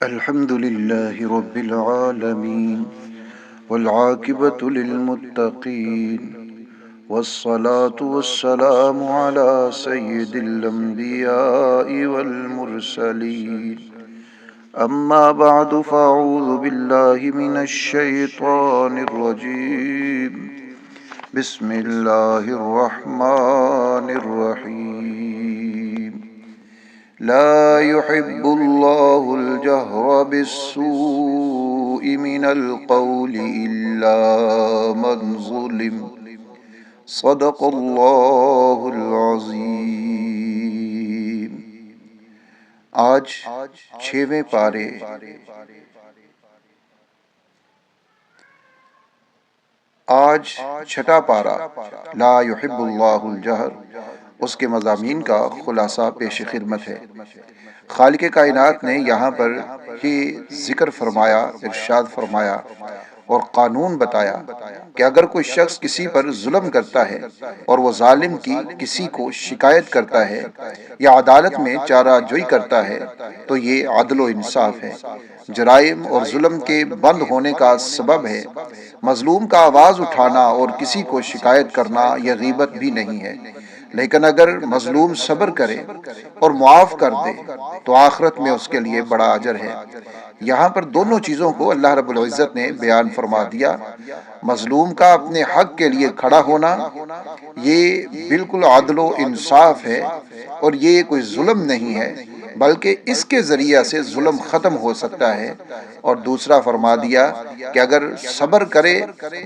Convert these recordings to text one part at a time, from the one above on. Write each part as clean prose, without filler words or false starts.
الحمد لله رب العالمين والعاقبة للمتقين والصلاة والسلام على سيد الأنبياء والمرسلين أما بعد فأعوذ بالله من الشيطان الرجيم بسم الله الرحمن الرحيم لا يحب الله الجهر بالسوء من القول إلا من ظلم صدق اللہ العظیم۔ آج 6ویں پارے چھٹا پارہ لا يحب اللہ الجہر، اس کے مضامین کا خلاصہ پیش خدمت ہے۔ خالق کائنات نے یہاں پر یہ ذکر فرمایا، ارشاد فرمایا اور قانون بتایا کہ اگر کوئی شخص کسی پر ظلم کرتا ہے اور وہ ظالم کی کسی کو شکایت کرتا ہے یا عدالت میں چارہ جوئی کرتا ہے تو یہ عدل و انصاف ہے، جرائم اور ظلم کے بند ہونے کا سبب ہے۔ مظلوم کا آواز اٹھانا اور کسی کو شکایت کرنا یہ غیبت بھی نہیں ہے، لیکن اگر مظلوم صبر کرے اور معاف کر دے تو آخرت میں اس کے لیے بڑا اجر ہے۔ یہاں پر دونوں چیزوں کو اللہ رب العزت نے بیان فرما دیا۔ مظلوم کا اپنے حق کے لیے کھڑا ہونا یہ بالکل عدل و انصاف ہے اور یہ کوئی ظلم نہیں ہے، بلکہ اس کے ذریعہ سے ظلم ختم ہو سکتا ہے۔ اور دوسرا فرما دیا کہ اگر صبر کرے،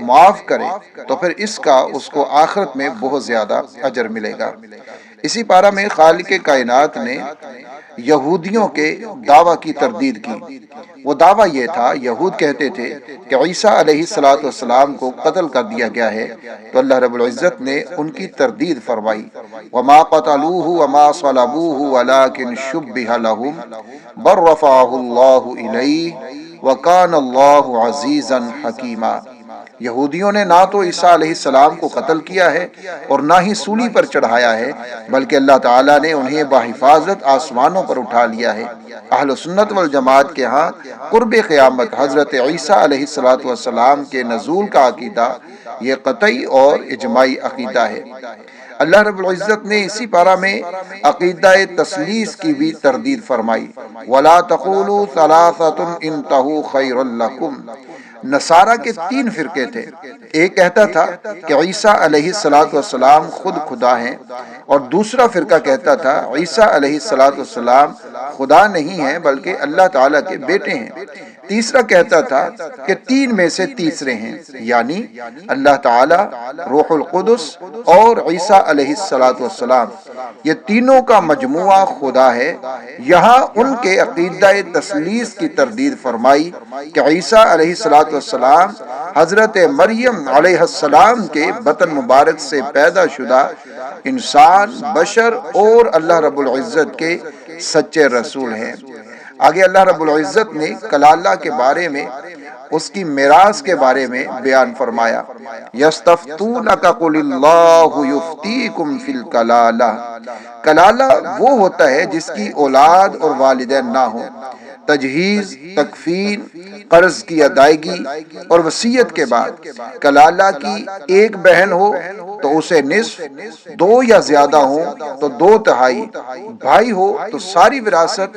معاف کرے تو پھر اس کو آخرت میں بہت زیادہ اجر ملے گا۔ اسی پارہ میں خالق کائنات نے یہودیوں کے دعویٰ کی تردید کی۔ وہ دعویٰ یہ تھا، یہود کہتے تھے کہ عیسیٰ علیہ السلام کو قتل کر دیا گیا ہے، تو اللہ رب العزت نے ان کی تردید فرمائی، وَمَا قَتَلُوهُ وَمَا صَلَبُوهُ وَلَكِنْ شُبِّهَ لَهُمْ بَلْ رَفَعَهُ اللَّهُ إِلَيْهِ وَكَانَ اللَّهُ عَزِيزًا حَكِيمًا۔ یہودیوں نے نہ تو عیسیٰ علیہ السلام کو قتل کیا ہے اور نہ ہی سولی پر چڑھایا ہے، بلکہ اللہ تعالیٰ نے انہیں بحفاظت آسمانوں پر اٹھا لیا ہے۔ اہل سنت والجماعت کے ہاں قرب قیامت حضرت عیسیٰ علیہ السلام کے نزول کا عقیدہ یہ قطعی اور اجماعی عقیدہ ہے۔ اللہ رب العزت نے اسی پارہ میں عقیدہ تثلیث کی بھی تردید فرمائی، وَلَا تَقُولُوا ثَلَاثَةٌ انْتَهُوا خَيْرٌ لَكُمْ۔ نصارہ کے 3 فرقے تھے، ایک کہتا تھا کہ عیسیٰ علیہ السلام خود خدا ہیں، اور دوسرا فرقہ کہتا تھا عیسیٰ علیہ السلام خدا نہیں ہیں بلکہ اللہ تعالیٰ کے بیٹے ہیں، تیسرا کہتا تھا کہ 3 میں سے تیسرے ہیں، یعنی اللہ تعالیٰ، روح القدس اور عیسیٰ علیہ السلام، یہ تینوں کا مجموعہ خدا ہے۔ یہاں ان کے عقیدہ تثلیث کی تردید فرمائی کہ عیسیٰ علیہ السلام حضرت مریم علیہ السلام کے بطن مبارک سے پیدا شدہ انسان، بشر اور اللہ رب العزت کے سچے رسول ہیں۔ آگے اللہ رب العزت نے کلالہ کے بارے میں، اس کی میراث کے بارے میں بیان فرمایا، یستفتونک قل اللہ یفتیکم فی الکلالہ۔ کلالہ وہ ہوتا ہے جس کی اولاد اور والدین نہ ہوں، تجہیز، تکفین، قرض کی ادائیگی اور وصیت کے بعد کلالہ کی ایک بہن ہو تو اسے نصف، 2 یا زیادہ ہوں تو 2/3، بھائی ہو تو ساری وراثت،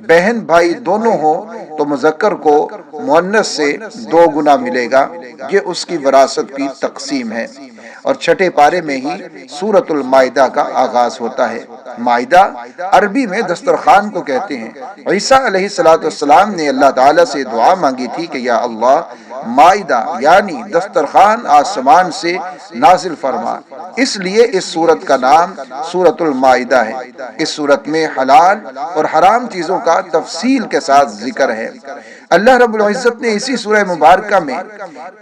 بہن بھائی دونوں ہوں تو مذکر کو مؤنث سے 2 گنا ملے گا۔ یہ اس کی وراثت کی تقسیم ہے۔ اور چھٹے پارے میں ہی سورۃ المائدہ کا آغاز ہوتا ہے۔ مائدہ عربی میں دسترخوان کو کہتے ہیں۔ عیسیٰ علیہ السلام نے اللہ تعالیٰ سے دعا مانگی تھی کہ یا اللہ، مائدہ یعنی دسترخوان آسمان سے نازل فرما، اس لیے اس سورت کا نام سورۃ المائدہ ہے۔ اس سورت میں حلال اور حرام چیزوں کا تفصیل کے ساتھ ذکر ہے۔ اللہ رب العزت نے اسی سورہ مبارکہ میں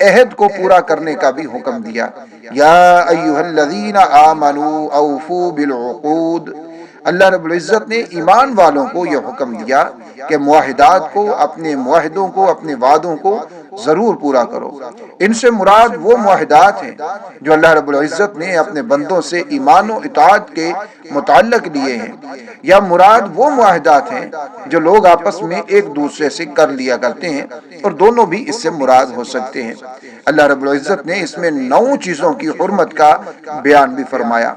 عہد کو پورا کرنے کا بھی حکم دیا، یا ایھا الذین آمنوا اوفوا بالعقود۔ اللہ رب العزت نے ایمان والوں کو یہ حکم دیا کہ معاہدات کو، اپنے معاہدوں کو، اپنے وعدوں کو ضرور پورا کرو۔ ان سے مراد وہ معاہدات ہیں جو اللہ رب العزت نے اپنے بندوں سے ایمان و اطاعت کے متعلق لیے ہیں، یا مراد وہ معاہدات ہیں جو لوگ آپس میں ایک دوسرے سے کر لیا کرتے ہیں، اور دونوں بھی اس سے مراد ہو سکتے ہیں۔ اللہ رب العزت نے اس میں 9 چیزوں کی حرمت کا بیان بھی فرمایا۔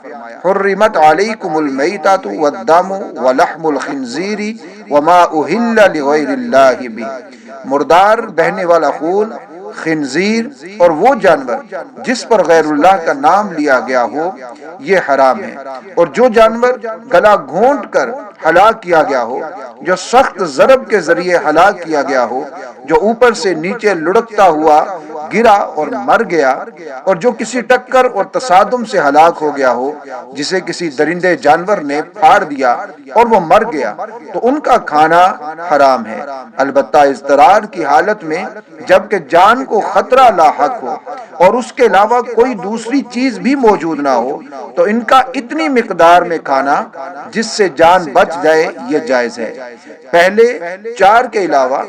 حرمت علیکم المیتۃ والدم ولحم الخنزیر وما اہل لغیر اللہ بہ، مردار بہنے والا خون، خنزیر اور وہ جانور جس پر غیر اللہ کا نام لیا گیا ہو، یہ حرام ہے، اور جو جانور گلا گھونٹ کر ہلاک کیا گیا ہو، جو سخت ضرب کے ذریعے ہلاک کیا گیا ہو، جو اوپر سے نیچے لڑکتا ہوا گرا اور مر گیا، اور جو کسی ٹکر اور تصادم سے ہلاک ہو گیا ہو، جسے کسی درندے جانور نے پھاڑ دیا اور وہ مر گیا، تو ان کا کھانا حرام ہے، البتہ اضطرار کی حالت میں، جبکہ جان کو خطرہ لاحق ہو اور اس کے علاوہ کوئی دوسری چیز بھی موجود نہ ہو، تو ان کا اتنی مقدار میں کھانا جس سے جان بچ جائے یہ جائز ہے۔ پہلے 4 کے علاوہ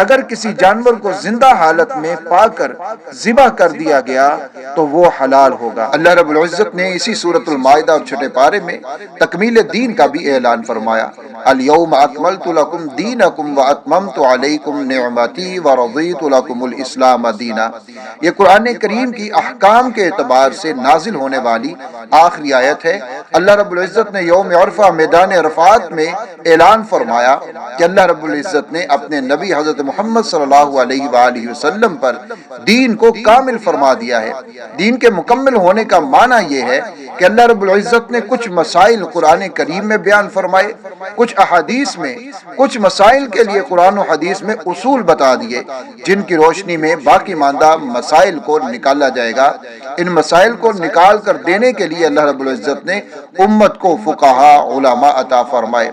اگر کسی جانور کو زندہ حالت میں پا کر ذبح کر دیا گیا تو وہ حلال ہوگا۔ اللہ رب العزت نے اسی سورۃ المائدہ اور 6 پارے میں تکمیل دین کا بھی اعلان فرمایا۔ الیوم اکملت لکم دینکم واتممت علیکم نعمتی ورضیت لکم الاسلام دینا۔ یہ قرآن کریم کی احکام کے اعتبار سے نازل ہونے والی آخری آیت ہے۔ اللہ رب العزت نے یوم عرفہ میدان عرفات میں اعلان فرمایا کہ اللہ رب العزت نے اپنے نبی حضرت محمد صلی اللہ علیہ وآلہ وسلم پر دین کو کامل فرما دیا ہے۔ دین کے مکمل ہونے کا معنی یہ ہے کہ اللہ رب العزت نے کچھ مسائل قرآن کریم میں بیان فرمائے، کچھ احادیث میں، کچھ مسائل کے لیے قرآن و حدیث میں اصول بتا دیے، جن کی روشنی میں باقی ماندہ مسائل کو نکالا جائے گا۔ ان مسائل کو نکال کر دینے کے لیے اللہ رب العزت نے امت کو فقہا، علماء عطا فرمائے۔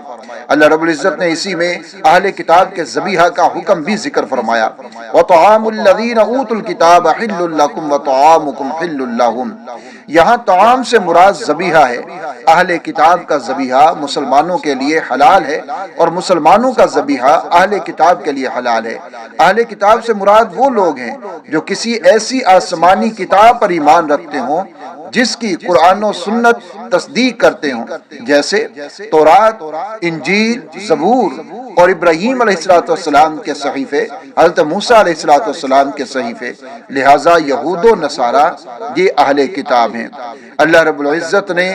اللہ رب العزت نے اسی میں اہل کتاب کے ذبیحہ کا حکم بھی ذکر فرمایا۔ وَطَعَامُ الَّذِينَ أُوتُوا الْكِتَابَ حِلٌّ لَّكُمْ وَطَعَامُكُمْ حِلٌّ لَّهُمْ۔ یہاں طعام سے مراد ذبیحہ ہے۔ اہل کتاب کا ذبیحہ مسلمانوں کے لیے حلال ہے، اور مسلمانوں کا ذبیحہ اہل کتاب کے لیے حلال ہے۔ اہل کتاب سے مراد وہ لوگ ہیں جو کسی ایسی آسمانی کتاب پر ایمان رکھتے ہوں جس کی قرآن و سنت تصدیق کرتے ہوں، جیسے تورات، انجیل، زبور اور ابراہیم علیہ السلام کے صحیفے، حضرت موسیٰ علیہ السلام کے صحیفے۔ لہٰذا یہود و نصارہ یہ اہل کتاب ہیں۔ اللہ رب العزت نے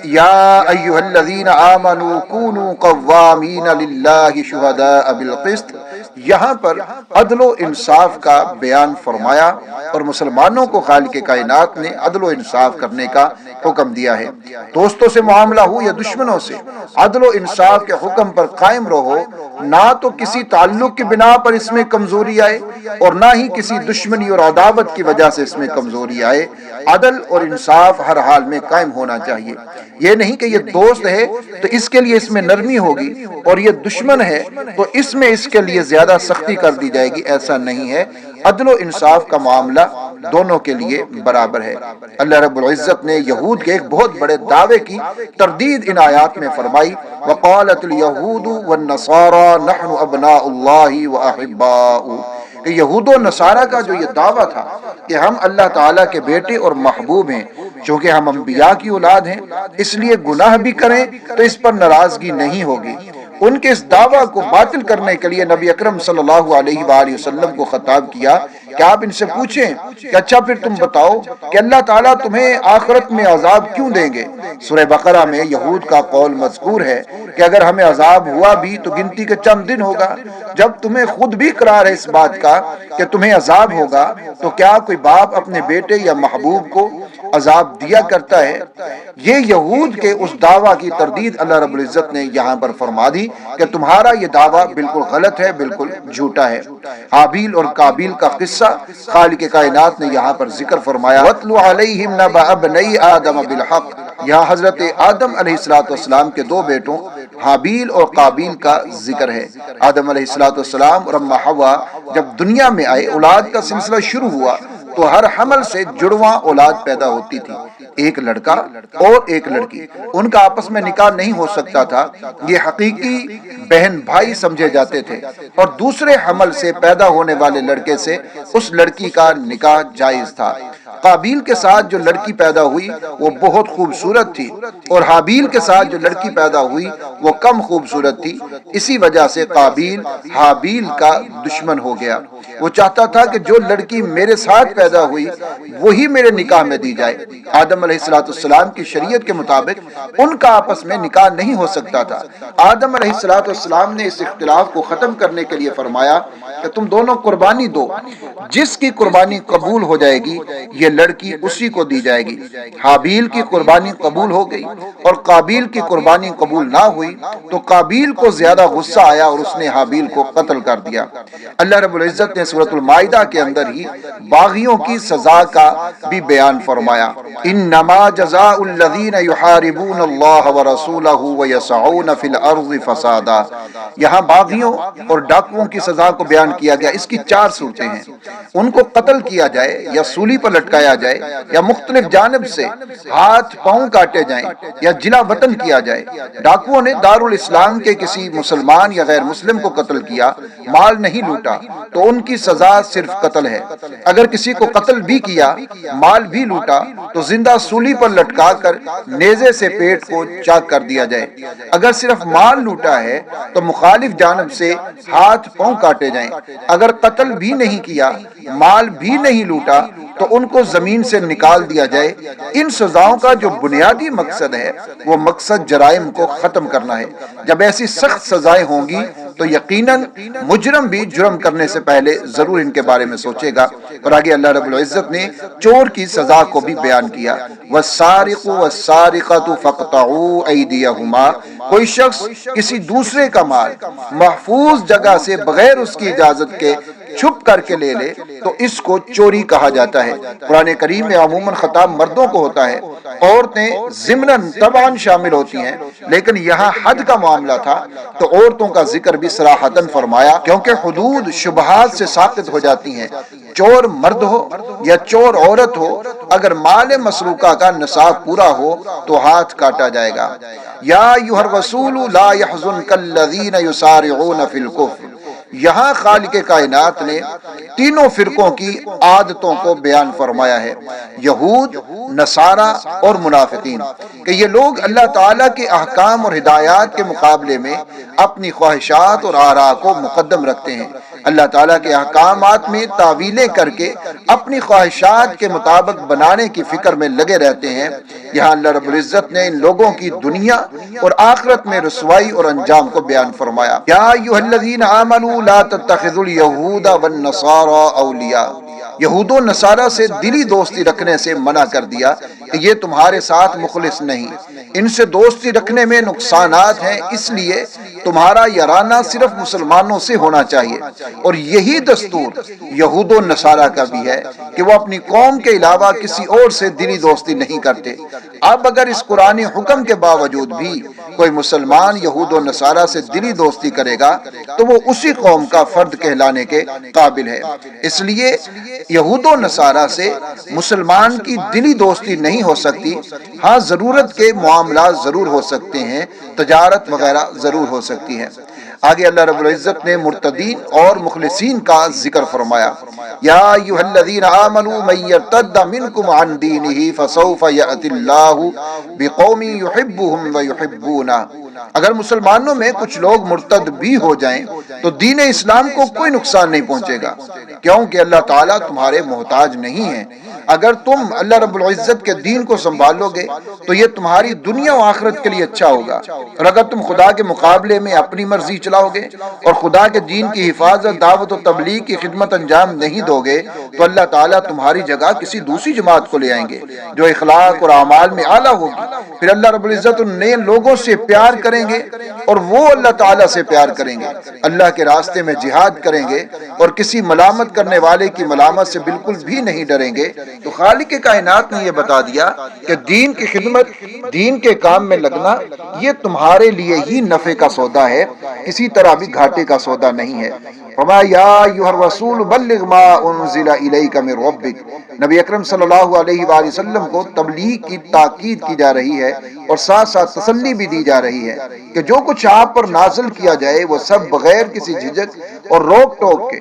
یا ایھا الذین آمنوا کونوا قوامین للہ شہداء بالقسط، یہاں پر عدل و انصاف کا بیان فرمایا، اور مسلمانوں کو خالق کائنات نے عدل و انصاف کرنے کا حکم دیا ہے۔ دوستوں سے معاملہ ہو یا دشمنوں سے، عدل و انصاف کے حکم پر قائم رہو، نہ تو کسی تعلق کی بنا پر اس میں کمزوری آئے، اور نہ ہی کسی دشمنی اور عداوت کی وجہ سے اس میں کمزوری آئے۔ عدل اور انصاف ہر حال میں قائم ہونا چاہیے۔ یہ نہیں کہ یہ دوست ہے تو اس کے لیے اس میں نرمی ہوگی، اور یہ دشمن ہے تو اس میں اس کے لیے زیادہ سختی کر دی جائے گی، ایسا نہیں ہے۔ عدل و انصاف کا معاملہ دونوں کے لیے برابر ہے۔ اللہ رب العزت نے یہود کے ایک بہت بڑے دعوے کی تردید ان آیات میں فرمائی۔ وقالت اليہود والنصارى نحن ابناء اللہ واحباؤہ، کہ یہود و نصارہ کا جو یہ دعویٰ تھا کہ ہم اللہ تعالیٰ کے بیٹے اور محبوب ہیں، چونکہ ہم انبیاء کی اولاد ہیں اس لیے گناہ بھی کریں تو اس پر ناراضگی نہیں ہوگی۔ ان کے اس دعویٰ کو باطل کرنے کے لیے نبی اکرم صلی اللہ علیہ وآلہ وسلم کو خطاب کیا کہ آپ ان سے پوچھیں کہ اچھا پھر تم بتاؤ کہ اللہ تعالیٰ تمہیں آخرت میں عذاب کیوں دیں گے؟ سورہ بقرہ میں یہود کا قول مذکور ہے کہ اگر ہمیں عذاب ہوا بھی تو گنتی کے چند دن ہوگا۔ جب تمہیں خود بھی قرار ہے اس بات کا کہ تمہیں عذاب ہوگا، تو کیا کوئی باپ اپنے بیٹے یا محبوب کو عذاب دیا کرتا ہے؟ یہ یہود کے اس دعویٰ کی تردید اللہ رب العزت نے یہاں پر فرما دی کہ تمہارا یہ دعویٰ بالکل غلط ہے، بالکل جھوٹا ہے۔ حابیل اور قابیل کا قصہ خالق کائنات نے یہاں پر ذکر فرمایا۔ وَاتْلُ عَلَيْهِمْ نَبَأَ ابْنَيْ آدَمَ بِالْحَقِّ، یہاں حضرت آدم علیہ السلام کے 2 بیٹوں حابیل اور قابیل کا ذکر ہے۔ آدم علیہ السلام اور اماں حوا جب دنیا میں آئے، اولاد کا سلسلہ شروع ہوا، تو تو ہر حمل سے جڑواں اولاد پیدا ہوتی تھی، ایک لڑکا اور ایک لڑکی، ان کا آپس میں نکاح نہیں ہو سکتا تھا، یہ حقیقی بہن بھائی سمجھے جاتے تھے، اور دوسرے حمل سے پیدا ہونے والے لڑکے سے اس لڑکی کا نکاح جائز تھا۔ قابیل کے ساتھ جو لڑکی پیدا ہوئی وہ بہت خوبصورت تھی، اور حابیل کے ساتھ جو لڑکی پیدا ہوئی وہ کم خوبصورت تھی، اسی وجہ سے قابیل حابیل کا دشمن ہو گیا۔ وہ چاہتا تھا کہ جو لڑکی میرے ساتھ پیدا ہوئی وہی میرے نکاح میں دی جائے۔ آدم علیہ السلام کی شریعت کے مطابق ان کا آپس میں نکاح نہیں ہو سکتا تھا۔ آدم علیہ السلام نے اس اختلاف کو ختم کرنے کے لیے فرمایا کہ تم دونوں قربانی دو، جس کی قربانی قبول ہو جائے گی یہ لڑکی اسی کو دی جائے گی۔ حابیل کی قربانی قبول ہو گئی اور قابیل کی قربانی قبول نہ ہوئی تو قابیل کو زیادہ غصہ آیا اور اس نے حابیل کو قتل کر دیا۔ اللہ رب العزت نے سورۃ المائدہ کے اندر ہی باغیوں کی سزا کا بھی بیان فرمایا، انما جزاء الذین یحاربون اللہ ورسولہ ویسعون فی الارض فسادا۔ یہاں باغیوں اور ڈاکوؤں کی سزا کو بیان کیا گیا۔ اس کی 4 صورتیں ہیں، ان کو قتل کیا جائے یا سولی پر لٹکایا جائے یا مختلف جانب سے ہاتھ پاؤں کاٹے جائیں یا جلا وطن کیا جائے۔ ڈاکوؤں نے دارالاسلام کے کسی مسلمان یا غیر مسلم کو قتل کیا، مال نہیں لوٹا، تو ان کی سزا صرف قتل ہے۔ اگر کسی کو قتل بھی کیا، مال بھی لوٹا، تو زندہ سولی پر لٹکا کر نیزے سے پیٹ کو چاک کر دیا جائے۔ اگر صرف مال لوٹا ہے تو مخالف جانب سے ہاتھ پاؤں کاٹے جائیں۔ اگر قتل بھی نہیں کیا، مال بھی نہیں لوٹا، تو ان کو زمین سے نکال دیا جائے۔ ان سزاؤں کا جو بنیادی مقصد ہے وہ مقصد جرائم کو ختم کرنا ہے۔ جب ایسی سخت سزائیں ہوں گی تو یقیناً مجرم بھی جرم کرنے سے پہلے ضرور ان کے بارے میں سوچے گا۔ اور آگے اللہ رب العزت نے چور کی سزا کو بھی بیان کیا، وَالسَّارِقُ وَالسَّارِقَةُ فَاقْطَعُوا أَيْدِيَهُمَا۔ کوئی شخص کسی دوسرے کا مال محفوظ جگہ سے بغیر اس کی اجازت کے چھپ کر کے لے لے تو اس کو چوری کہا جاتا ہے۔ قرآن کریم میں عموماً خطاب مردوں کو ہوتا ہے، عورتیں ضمناً طبعاً شامل ہوتی ہیں، لیکن یہاں حد کا معاملہ تھا تو عورتوں کا ذکر بھی صراحتاً فرمایا، کیونکہ حدود شبہات سے ساقط ہو جاتی ہیں۔ چور مرد ہو یا چور عورت ہو، اگر مال مسروقہ کا نصاب پورا ہو تو ہاتھ کاٹا جائے گا۔ یا ایھا الرسول لا یحزنک الذین یسارعون فی الکفر۔ یہاں خالق کائنات نے تینوں فرقوں کی عادتوں کو بیان فرمایا ہے، یہود، نصارہ اور منافقین، کہ یہ لوگ اللہ تعالیٰ کے احکام اور ہدایات کے مقابلے میں اپنی خواہشات اور آراء کو مقدم رکھتے ہیں۔ اللہ تعالیٰ کے احکامات میں تعویلیں کر کے اپنی خواہشات کے مطابق بنانے کی فکر میں لگے رہتے ہیں۔ یہاں اللہ رب العزت نے ان لوگوں کی دنیا اور آخرت میں رسوائی اور انجام کو بیان فرمایا۔ یا ایھا الذین آمنوا لا تتخذوا اليہود والنصارى اولیاء۔ یہود و نصارہ سے دلی دوستی رکھنے سے منع کر دیا کہ یہ تمہارے ساتھ مخلص نہیں، ان سے دوستی رکھنے میں نقصانات ہیں، اس لیے تمہارا یارانہ صرف مسلمانوں سے ہونا چاہیے۔ اور یہی دستور یہود و نصارہ کا بھی ہے کہ وہ اپنی قوم کے علاوہ کسی اور سے دلی دوستی نہیں کرتے۔ اب اگر اس قرآنی حکم کے باوجود بھی کوئی مسلمان یہود و نصارہ سے دلی دوستی کرے گا تو وہ اسی قوم کا فرد کہلانے کے قابل ہے۔ اس لیے یہود و نصارہ سے مسلمان کی دلی دوستی نہیں ہو سکتی، ہاں ضرورت کے معاملات ضرور ہو سکتے ہیں، تجارت وغیرہ ضرور ہو سکتی ہے۔ آگے اللہ رب العزت نے مرتدین اور مخلصین کا ذکر فرمایا، یا ایھا الذین آمنوا من یرتد منکم عن دینہ فسوف یأتی اللہ بقوم یحبهم ویحبونہ۔ اگر مسلمانوں میں کچھ لوگ مرتد بھی ہو جائیں تو دین اسلام کو کوئی نقصان نہیں پہنچے گا، کیونکہ اللہ تعالیٰ تمہارے محتاج نہیں ہے۔ اگر تم اللہ رب العزت کے دین کو سنبھالو گے تو یہ تمہاری دنیا و آخرت کے لیے اچھا ہوگا، اور اگر تم خدا کے مقابلے میں اپنی مرضی چلاؤ گے اور خدا کے دین کی حفاظت، دعوت و تبلیغ کی خدمت انجام نہیں دو گے تو اللہ تعالیٰ تمہاری جگہ کسی دوسری جماعت کو لے آئیں گے جو اخلاق اور اعمال میں اعلیٰ ہوگی۔ پھر اللہ رب العزت ان نئے لوگوں سے پیار کریں گے اور وہ اللہ تعالیٰ سے پیار کریں گے، اللہ کے راستے میں جہاد کریں گے اور کسی ملامت کرنے والے کی ملامت سے بالکل بھی نہیں ڈریں گے، تو خالق کائنات نے یہ بتا دیا کہ دین کی خدمت، دین کے کام میں لگنا یہ تمہارے لیے ہی نفع کا سودا ہے، کسی طرح بھی گھاٹے کا سودا نہیں ہے۔ فما یا ایھا الرسول بلغ ما انزل الیک من ربک، نبی اکرم صلی اللہ علیہ وآلہ وسلم کو تبلیغ کی تاکید کی جا رہی ہے اور ساتھ ساتھ تسلی بھی دی جا رہی ہے کہ جو کچھ آپ پر نازل کیا جائے وہ سب بغیر کسی جھجک اور روک ٹوک کے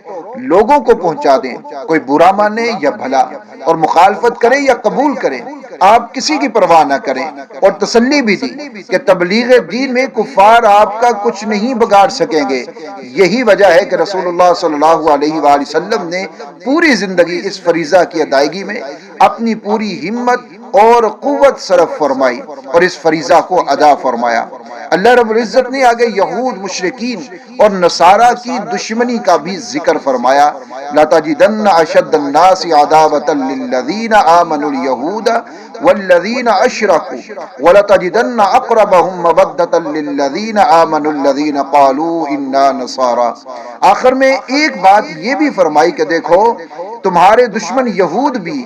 لوگوں کو پہنچا دیں، کوئی برا مانے یا بھلا، اور مخالفت کرے یا قبول کرے، آپ کسی کی پرواہ نہ کریں، اور تسلی بھی دی کہ تبلیغ دین میں کفار آپ کا کچھ نہیں بگاڑ سکیں گے۔ یہی وجہ ہے کہ رسول اللہ صلی اللہ علیہ وآلہ وسلم نے پوری زندگی اس فریضہ کی ادائیگی میں اپنی پوری ہمت اور قوت صرف فرمائی اور اس فریضہ کو ادا فرمایا۔ اللہ رب العزت نے آگے یہود، مشرکین اور نصارہ کی دشمنی کا بھی ذکر فرمایا، لَتَجِدَنَّ أَشَدَّ النَّاسِ عَدَاوَةً لِلَّذِينَ آمَنُوا الْيَهُودَ وَالَّذِينَ أَشْرَكُوا وَلَتَجِدَنَّ أَقْرَبَهُم مَّوَدَّةً لِلَّذِينَ آمَنُوا الَّذِينَ قَالُوا إِنَّا نَصَارَىٰ۔ آخر میں ایک بات یہ بھی فرمائی کہ دیکھو تمہارے دشمن یہود بھی،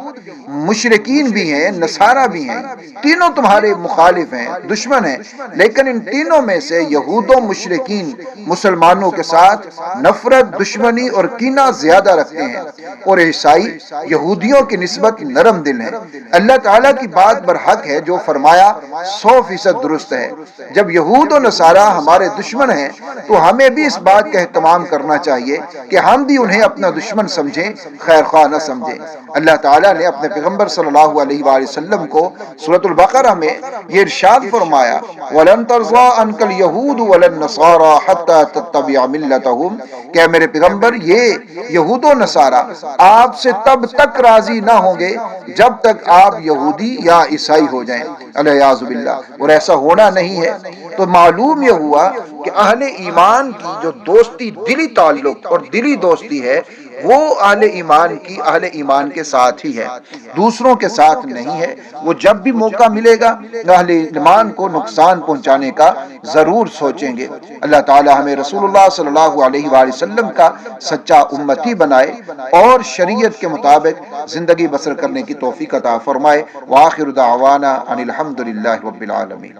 مشرکین بھی ہیں، نصارہ بھی ہیں، تینوں تمہارے مخالف ہیں، دشمن ہیں، لیکن ان تینوں میں سے یہود و مشرکین مسلمانوں کے ساتھ نفرت، دشمنی اور کینہ زیادہ رکھتے ہیں، اور عیسائی یہودیوں کی نسبت نرم دل ہیں۔ اللہ تعالیٰ کی بات برحق ہے جو فرمایا 100% درست ہے۔ جب یہود و نصارہ ہمارے دشمن ہیں تو ہمیں بھی اس بات کا اہتمام کرنا چاہیے کہ ہم بھی انہیں اپنا دشمن سمجھیں، خیر خواہ نہ سمجھیں۔ اللہ تعالیٰ نے اپنے پیغمبر صلی اللہ علیہ وآلہ وسلم کو سورۃ البقرہ میں یہ ارشاد فرمایا، وَلَن تَرْضَىٰ عَنكَ الْيَهُودُ وَلَا النَّصَارَىٰ حَتَّىٰ تَتَّبِعَ مِلَّتَهُمْ، کہ میرے پیغمبر یہ یہود و نصارہ آپ سے تب تک راضی نہ ہوں گے جب تک آپ یہودی یا عیسائی ہو جائیں، علیاذ باللہ، اور ایسا ہونا نہیں ہے۔ تو معلوم یہ ہوا کہ اہل ایمان کی جو دوستی، دلی تعلق اور دلی دوستی ہے، وہ اہل ایمان کے ساتھ ہی ہے، دوسروں کے ساتھ نہیں ہے۔ وہ جب بھی موقع ملے گا اہل ایمان کو نقصان پہنچانے کا ضرور سوچیں گے۔ اللہ تعالی ہمیں رسول اللہ صلی اللہ علیہ وآلہ وسلم کا سچا امتی بنائے اور شریعت کے مطابق زندگی بسر کرنے کی توفیق عطا فرمائے۔ وآخر دعوانا ان الحمد للہ رب العالمین۔